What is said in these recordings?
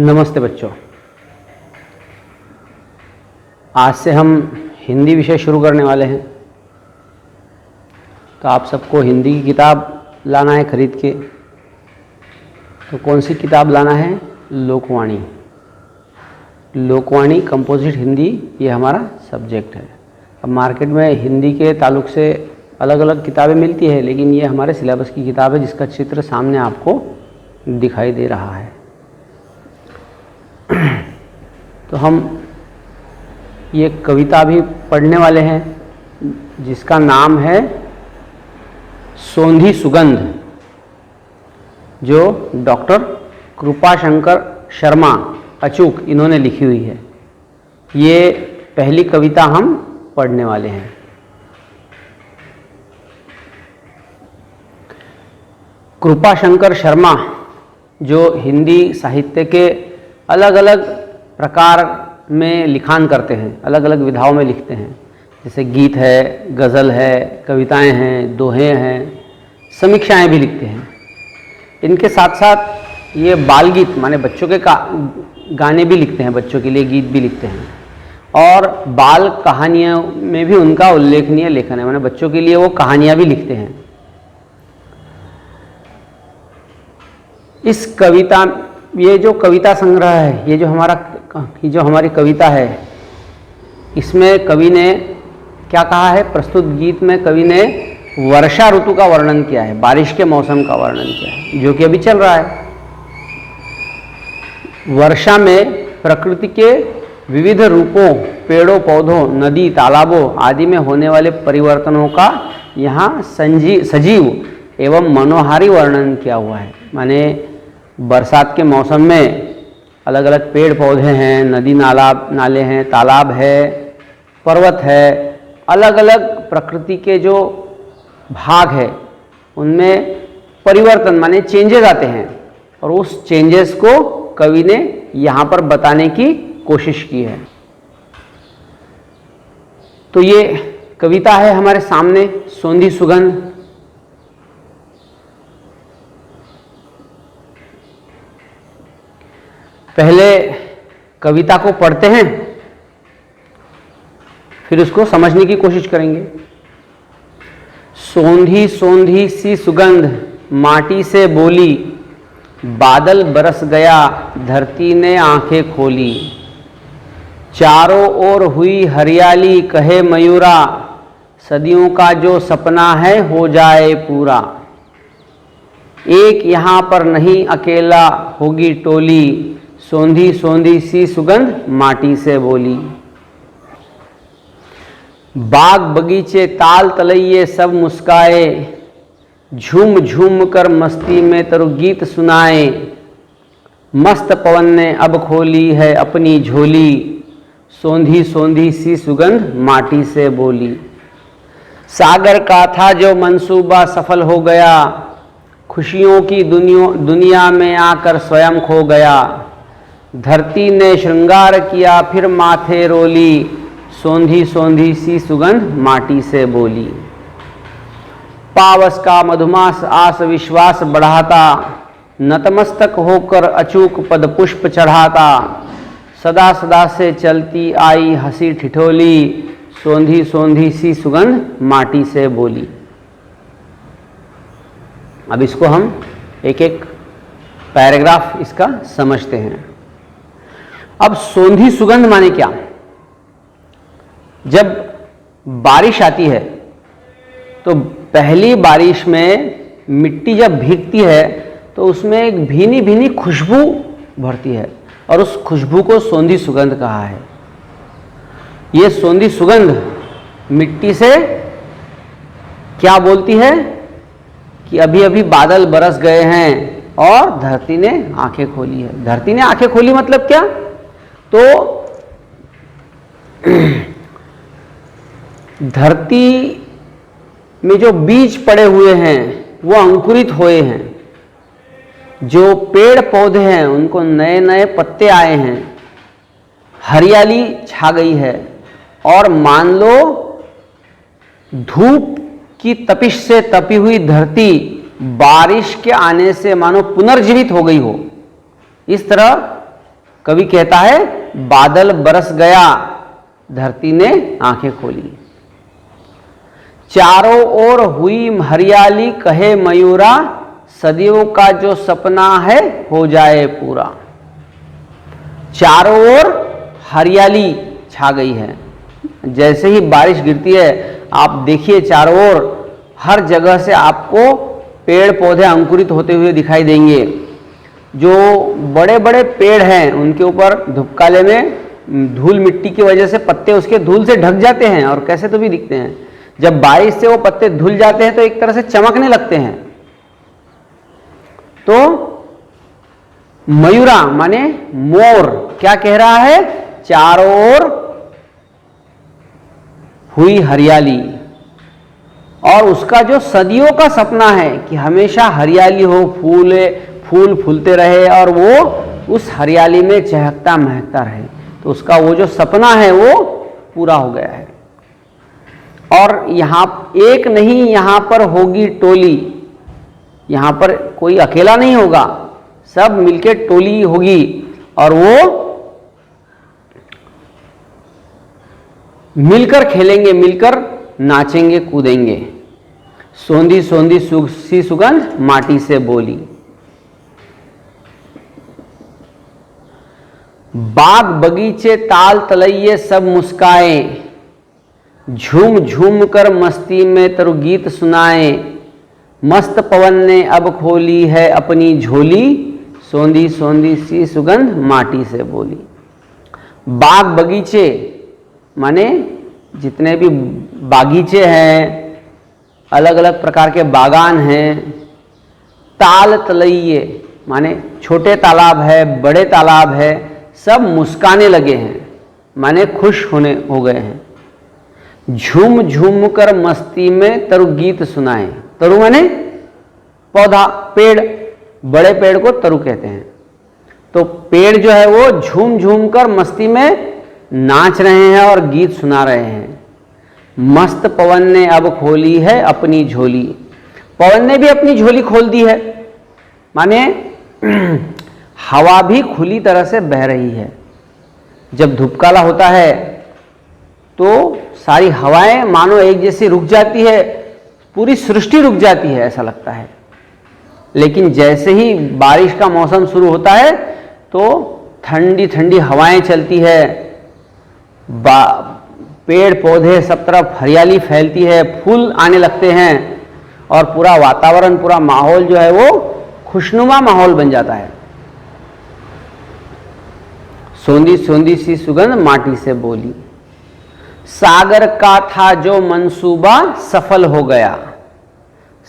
नमस्ते बच्चों। आज से हम हिंदी विषय शुरू करने वाले हैं, तो आप सबको हिंदी की किताब लाना है खरीद के। तो कौन सी किताब लाना है? लोकवाणी। लोकवाणी कंपोजिट हिंदी, ये हमारा सब्जेक्ट है। अब मार्केट में हिंदी के ताल्लुक से अलग अलग किताबें मिलती है, लेकिन ये हमारे सिलेबस की किताब है जिसका चित्र सामने आपको दिखाई दे रहा है। तो हम ये कविता भी पढ़ने वाले हैं जिसका नाम है सोंधी सुगंध, जो डॉक्टर कृपाशंकर शर्मा अचूक इन्होंने लिखी हुई है। ये पहली कविता हम पढ़ने वाले हैं। कृपाशंकर शर्मा जो हिंदी साहित्य के अलग अलग प्रकार में लिखान करते हैं, अलग अलग विधाओं में लिखते हैं, जैसे गीत है, गज़ल है, कविताएं हैं, दोहे हैं, समीक्षाएं भी लिखते हैं। इनके साथ साथ ये बाल गीत माने बच्चों के गाने भी लिखते हैं, बच्चों के लिए गीत भी लिखते हैं, और बाल कहानियों में भी उनका उल्लेखनीय लेखन है, माने बच्चों के लिए वो कहानियाँ भी लिखते हैं। इस कविता, ये जो कविता संग्रह है, ये जो हमारी कविता है, इसमें कवि ने क्या कहा है? प्रस्तुत गीत में कवि ने वर्षा ऋतु का वर्णन किया है, बारिश के मौसम का वर्णन किया है, जो कि अभी चल रहा है। वर्षा में प्रकृति के विविध रूपों, पेड़ों, पौधों, नदी, तालाबों आदि में होने वाले परिवर्तनों का यहाँ सजीव एवं मनोहारी वर्णन किया हुआ है। माने बरसात के मौसम में अलग अलग पेड़ पौधे हैं, नदी नाले हैं, तालाब है, पर्वत है, अलग अलग प्रकृति के जो भाग है उनमें परिवर्तन माने चेंजेस आते हैं, और उस चेंजेस को कवि ने यहाँ पर बताने की कोशिश की है। तो ये कविता है हमारे सामने, सोंधी सुगंध। पहले कविता को पढ़ते हैं, फिर उसको समझने की कोशिश करेंगे। सोंधी सोंधी सी सुगंध माटी से बोली, बादल बरस गया धरती ने आंखें खोली। चारों ओर हुई हरियाली कहे मयूरा, सदियों का जो सपना है हो जाए पूरा। एक यहाँ पर नहीं अकेला होगी टोली, सोंधी सोंधी सी सुगंध माटी से बोली। बाग बगीचे ताल तलैये सब मुस्काए, झूम झूम कर मस्ती में तरु गीत सुनाए। मस्त पवन ने अब खोली है अपनी झोली, सोंधी सोंधी सी सुगंध माटी से बोली। सागर का था जो मंसूबा सफल हो गया, खुशियों की दुनिया में आकर स्वयं खो गया। धरती ने श्रृंगार किया फिर माथे रोली, सोंधी सोंधी सी सुगंध माटी से बोली। पावस का मधुमास आस विश्वास बढ़ाता, नतमस्तक होकर अचूक पद पुष्प चढ़ाता। सदा सदा से चलती आई हंसी ठिठोली, सोंधी सोंधी सी सुगंध माटी से बोली। अब इसको हम एक एक पैराग्राफ इसका समझते हैं। अब सोंधी सुगंध माने क्या? जब बारिश आती है तो पहली बारिश में मिट्टी जब भीगती है तो उसमें एक भीनी भीनी खुशबू भरती है, और उस खुशबू को सोंधी सुगंध कहा है। ये सोंधी सुगंध मिट्टी से क्या बोलती है कि अभी अभी बादल बरस गए हैं और धरती ने आंखें खोली है। धरती ने आंखें खोली मतलब क्या? तो धरती में जो बीज पड़े हुए हैं वो अंकुरित हुए हैं, जो पेड़ पौधे हैं उनको नए नए पत्ते आए हैं, हरियाली छा गई है, और मान लो धूप की तपिश से तपी हुई धरती बारिश के आने से मानो पुनर्जीवित हो गई हो। इस तरह कवि कहता है बादल बरस गया, धरती ने आंखें खोली। चारों ओर हुई हरियाली, कहे मयूरा, सदियों का जो सपना है हो जाए पूरा। चारों ओर हरियाली छा गई है। जैसे ही बारिश गिरती है आप देखिए चारों ओर हर जगह से आपको पेड़ पौधे अंकुरित होते हुए दिखाई देंगे। जो बड़े बड़े पेड़ हैं उनके ऊपर धूपकाले में धूल मिट्टी की वजह से पत्ते उसके धूल से ढक जाते हैं और कैसे तो भी दिखते हैं। जब बारिश से वो पत्ते धुल जाते हैं तो एक तरह से चमकने लगते हैं। तो मयूरा माने मोर क्या कह रहा है, चारों ओर हुई हरियाली, और उसका जो सदियों का सपना है कि हमेशा हरियाली हो, फूल फूलते रहे और वो उस हरियाली में चहकता महकता रहे, तो उसका वो जो सपना है वो पूरा हो गया है। और यहाँ एक नहीं, यहाँ पर होगी टोली, यहाँ पर कोई अकेला नहीं होगा, सब मिलके टोली होगी और वो मिलकर खेलेंगे, मिलकर नाचेंगे कूदेंगे। सोंधी सोंधी सी सुगंध माटी से बोली। बाग बगीचे ताल तलैये सब मुस्काए, झूम झूम कर मस्ती में तरु गीत सुनाए। मस्त पवन ने अब खोली है अपनी झोली, सोंधी सोंधी सी सुगंध माटी से बोली। बाग बगीचे माने जितने भी बागीचे हैं, अलग अलग प्रकार के बागान हैं। ताल तलैये माने छोटे तालाब है, बड़े तालाब है, सब मुस्काने लगे हैं माने खुश होने हो गए हैं। झूम झूम कर मस्ती में तरु गीत सुनाए। तरु माने पौधा, पेड़, बड़े पेड़ को तरु कहते हैं। तो पेड़ जो है वो झूम झूम कर मस्ती में नाच रहे हैं और गीत सुना रहे हैं। मस्त पवन ने अब खोली है अपनी झोली। पवन ने भी अपनी झोली खोल दी है, माने हवा भी खुली तरह से बह रही है। जब धूपकाला होता है तो सारी हवाएं मानो एक जैसी रुक जाती है, पूरी सृष्टि रुक जाती है ऐसा लगता है। लेकिन जैसे ही बारिश का मौसम शुरू होता है तो ठंडी ठंडी हवाएं चलती है, पेड़ पौधे सब तरफ हरियाली फैलती है, फूल आने लगते हैं और पूरा वातावरण, पूरा माहौल जो है वो खुशनुमा माहौल बन जाता है। सोंधी सोंधी सी सुगंध माटी से बोली। सागर का था जो मंसूबा सफल हो गया।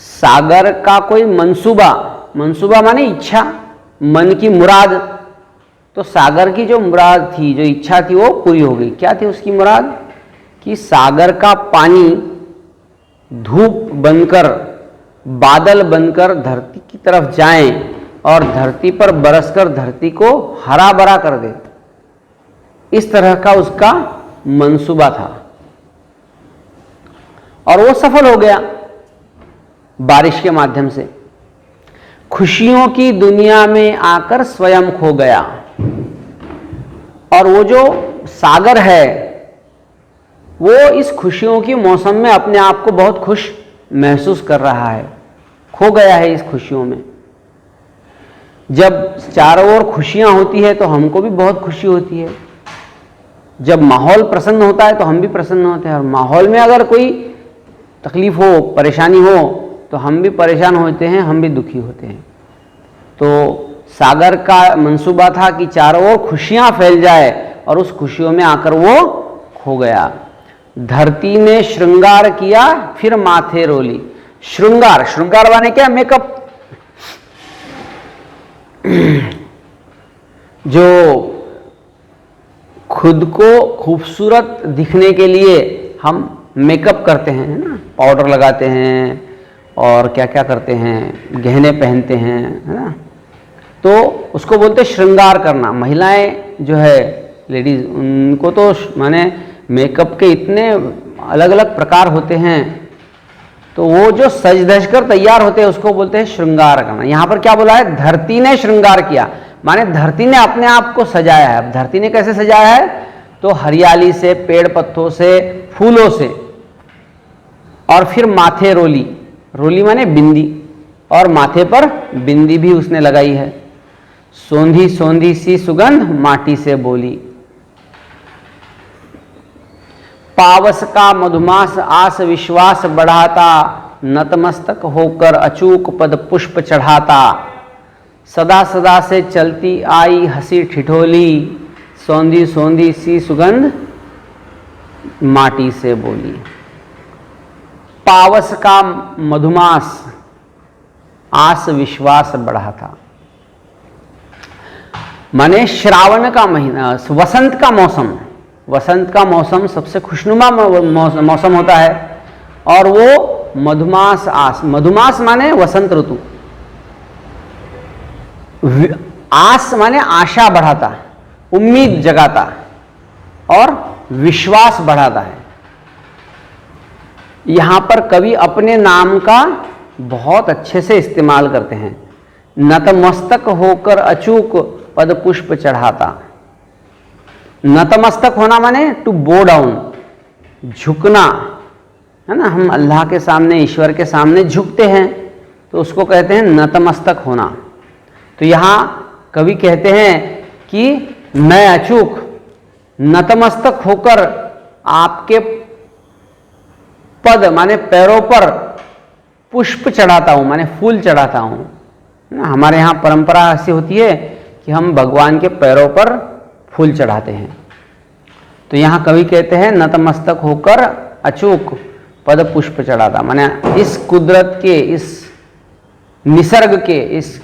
सागर का कोई मंसूबा, मंसूबा माने इच्छा, मन की मुराद। तो सागर की जो मुराद थी, जो इच्छा थी वो पूरी हो गई। क्या थी उसकी मुराद? कि सागर का पानी धूप बनकर, बादल बनकर धरती की तरफ जाए और धरती पर बरसकर धरती को हरा भरा कर दे। इस तरह का उसका मंसूबा था और वो सफल हो गया बारिश के माध्यम से। खुशियों की दुनिया में आकर स्वयं खो गया। और वो जो सागर है वो इस खुशियों की मौसम में अपने आप को बहुत खुश महसूस कर रहा है, खो गया है इस खुशियों में। जब चारों ओर खुशियां होती है तो हमको भी बहुत खुशी होती है। जब माहौल प्रसन्न होता है तो हम भी प्रसन्न होते हैं, और माहौल में अगर कोई तकलीफ हो, परेशानी हो तो हम भी परेशान होते हैं, हम भी दुखी होते हैं। तो सागर का मंसूबा था कि चारों ओर खुशियां फैल जाए और उस खुशियों में आकर वो खो गया। धरती ने श्रृंगार किया फिर माथे रोली। श्रृंगार, श्रृंगार माने क्या? मेकअप। जो खुद को खूबसूरत दिखने के लिए हम मेकअप करते हैं, है ना, पाउडर लगाते हैं और क्या क्या करते हैं, गहने पहनते हैं, है ना, तो उसको बोलते श्रृंगार करना। महिलाएं जो है, लेडीज, उनको तो माने मेकअप के इतने अलग अलग प्रकार होते हैं, तो वो जो सज धज कर तैयार होते हैं उसको बोलते हैं श्रृंगार करना। यहाँ पर क्या बोला है? धरती ने श्रृंगार किया, माने धरती ने अपने आप को सजाया है। अब धरती ने कैसे सजाया है? तो हरियाली से, पेड़ पत्तों से, फूलों से, और फिर माथे रोली, रोली माने बिंदी, और माथे पर बिंदी भी उसने लगाई है। सोंधी सोंधी सी सुगंध माटी से बोली, पावस का मधुमास आस विश्वास बढ़ाता, नतमस्तक होकर अचूक पद पुष्प चढ़ाता, सदा सदा से चलती आई हंसी ठिठोली, सौंधी सौंधी सी सुगंध माटी से बोली। पावस का मधुमास आस विश्वास बढ़ाता, माने श्रावण का महीना, वसंत का मौसम, वसंत का मौसम सबसे खुशनुमा मौसम होता है, और वो मधुमास आस, मधुमास माने वसंत ऋतु, आस माने आशा बढ़ाता, उम्मीद जगाता, और विश्वास बढ़ाता है। यहां पर कवि अपने नाम का बहुत अच्छे से इस्तेमाल करते हैं। नतमस्तक होकर अचूक पद पुष्प चढ़ाता। नतमस्तक होना माने टू बो डाउन, झुकना है ना। हम अल्लाह के सामने, ईश्वर के सामने झुकते हैं, तो उसको कहते हैं नतमस्तक होना। तो यहाँ कवि कहते हैं कि मैं अचूक नतमस्तक होकर आपके पद माने पैरों पर पुष्प चढ़ाता हूँ, माने फूल चढ़ाता हूँ ना। हमारे यहाँ परंपरा ऐसी होती है कि हम भगवान के पैरों पर फूल चढ़ाते हैं। तो यहाँ कवि कहते हैं नतमस्तक होकर अचूक पद पुष्प चढ़ाता, माने इस कुदरत के, इस निसर्ग के, इस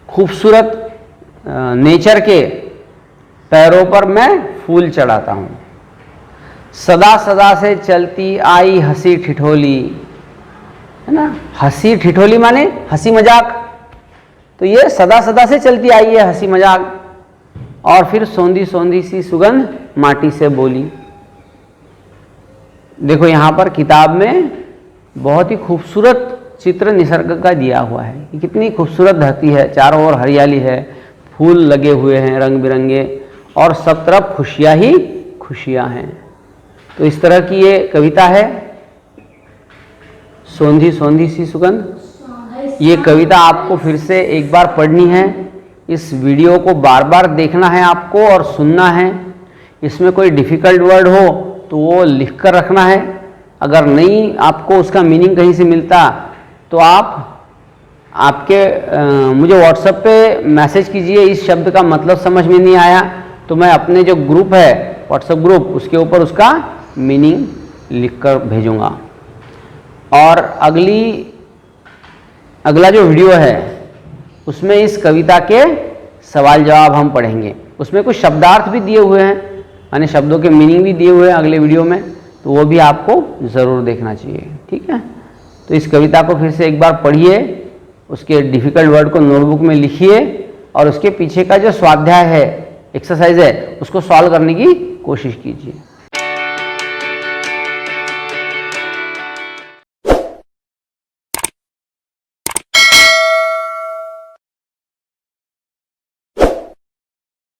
खूबसूरत नेचर के पैरों पर मैं फूल चढ़ाता हूँ। सदा सदा से चलती आई हंसी ठिठोली, है ना। हंसी ठिठोली माने हंसी मजाक, तो ये सदा सदा से चलती आई है हंसी मजाक। और फिर सौंधी सौंधी सी सुगंध माटी से बोली। देखो यहाँ पर किताब में बहुत ही खूबसूरत चित्र निसर्ग का दिया हुआ है कि कितनी खूबसूरत धरती है, चारों ओर हरियाली है, फूल लगे हुए हैं रंग बिरंगे, और सब तरफ खुशियाँ ही खुशियाँ हैं। तो इस तरह की ये कविता है, सौंधी सौंधी सी सुगंध। ये कविता आपको फिर से एक बार पढ़नी है, इस वीडियो को बार बार देखना है आपको और सुनना है। इसमें कोई डिफ़िकल्ट वर्ड हो तो वो लिख कर रखना है। अगर नहीं आपको उसका मीनिंग कहीं से मिलता तो मुझे व्हाट्सएप पे मैसेज कीजिए, इस शब्द का मतलब समझ में नहीं आया तो मैं अपने जो ग्रुप है व्हाट्सएप ग्रुप, उसके ऊपर उसका मीनिंग लिख कर भेजूँगा। और अगला जो वीडियो है उसमें इस कविता के सवाल जवाब हम पढ़ेंगे। उसमें कुछ शब्दार्थ भी दिए हुए हैं, यानी शब्दों के मीनिंग भी दिए हुए हैं अगले वीडियो में, तो वो भी आपको ज़रूर देखना चाहिए। ठीक है, तो इस कविता को फिर से एक बार पढ़िए, उसके डिफ़िकल्ट वर्ड को नोटबुक में लिखिए, और उसके पीछे का जो स्वाध्याय है, एक्सरसाइज है, उसको सॉल्व करने की कोशिश कीजिए।